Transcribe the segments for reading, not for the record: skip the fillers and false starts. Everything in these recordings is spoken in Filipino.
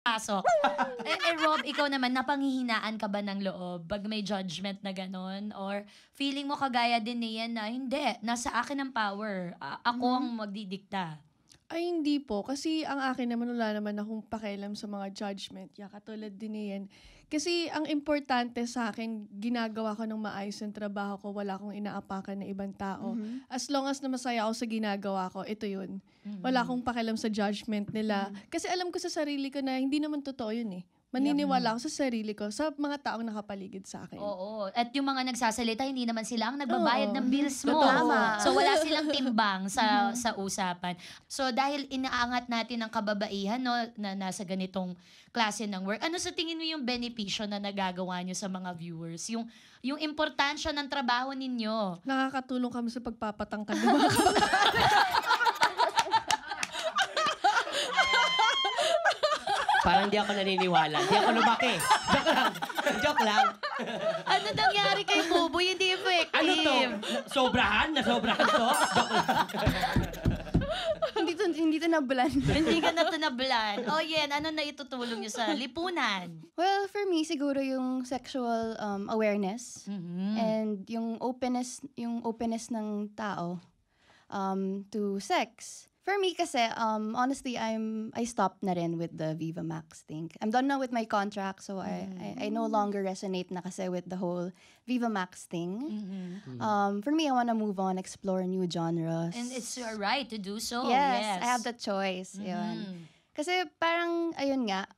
pasok. Rob, ikaw naman, napanghihinaan ka ba ng loob pag may judgment na gano'n? Or feeling mo kagaya din niyan na, hindi, nasa akin ang power. Ako ang magdidikta. Ay, hindi po. Kasi ang akin naman, wala naman akong pakialam sa mga judgment. Katulad din niyan. Kasi ang importante sa akin, ginagawa ko ng maayos yung trabaho ko. Wala akong inaapakan na ibang tao. As long as na masaya ako sa ginagawa ko, ito yun. Wala akong pakialam sa judgment nila. Kasi alam ko sa sarili ko na hindi naman totoo yun eh. Maniniwala ako sa sarili ko, sa mga taong nakapaligid sa akin. Oo. At yung mga nagsasalita, hindi naman sila ang nagbabayad ng bills mo. Tama. So wala silang timbang sa usapan. So dahil inaangat natin ang kababaihan, no, na nasa ganitong klase ng work, ano sa tingin mo yung benepisyo na nagagawa nyo sa mga viewers? Yung importansya ng trabaho ninyo. Nakakatulong kami sa pagpapatangkad ng mga Parang di ako naniniwala. Di ako lumaki. Joke lang. Joke lang. Ano nangyari kay Buboy? Hindi effective. Ano to? Sobrahan? Nasobrahan to? Joke lang. Hindi to nabulan. Hindi ka na tunablan. O yan, ano na itutulong nyo sa lipunan? Well, for me, siguro yung sexual awareness and yung openness ng tao to sex. For me kasi, honestly, I stopped na rin with the Viva Max thing. I'm done now with my contract, so I no longer resonate na kasi with the whole Viva Max thing. For me, I want to move on, explore new genres. And it's your right to do so. Yes, I have the choice. Yun. Kasi parang, ayun nga,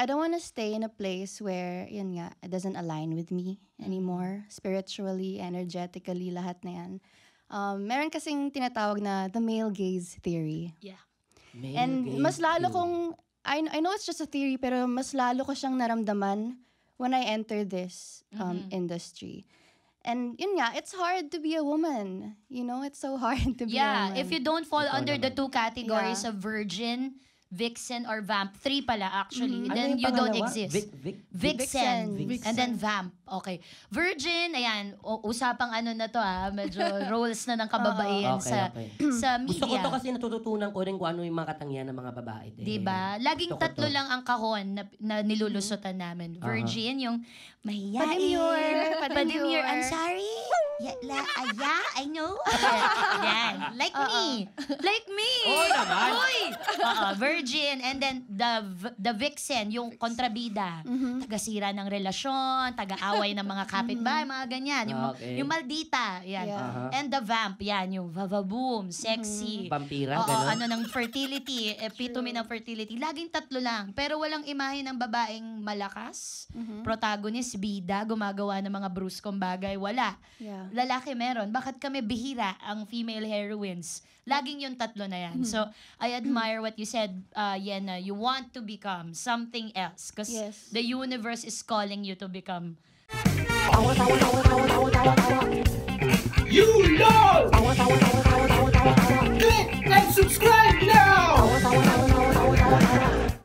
I don't want to stay in a place where, yun nga, it doesn't align with me anymore. Spiritually, energetically, lahat na yan. Meron kasing tinatawag na the male gaze theory. Yeah. And mas lalo kong, I know it's just a theory, pero mas lalo ko siyang naramdaman when I enter this industry. And yun nga, it's hard to be a woman. You know, it's so hard to be a woman. Yeah, if you don't fall under the two categories of virgin, vixen, or vamp, 3 pala actually, then you don't exist. Vixen. And then vamp. Okay. Virgin, ayan, usapang ano na to medyo roles na ng kababaihan sa media. Gusto ko to kasi natututunan ko rin kung ano yung mga katangian ng mga babae. Diba? Laging Gusto ko 3 lang ang kahon na nilulusutan namin. Virgin, yung mahiyain. Padimure. I'm sorry. I know. Yan. Like me. Like me. Oo naman. Virgin. And then the vixen, yung kontrabida. Tagasira ng relasyon, taga-away ng mga kapitbahay, mga ganyan. Yung maldita. Yan. And the vamp, yan. Yung vavaboom, sexy. Vampira, gano'n. gano'n. Ano ng fertility, epitome ng fertility. Laging 3 lang. Pero walang imahe ng babaeng malakas, protagonist, bida, gumagawa ng mga bruskong bagay. Wala. Yeah. Lalaki meron. Bakit kami bihira ang female heroines? Laging yung 3 na yan. So, I admire what you said, Yena. You want to become something else. Because the universe is calling you to become... You know!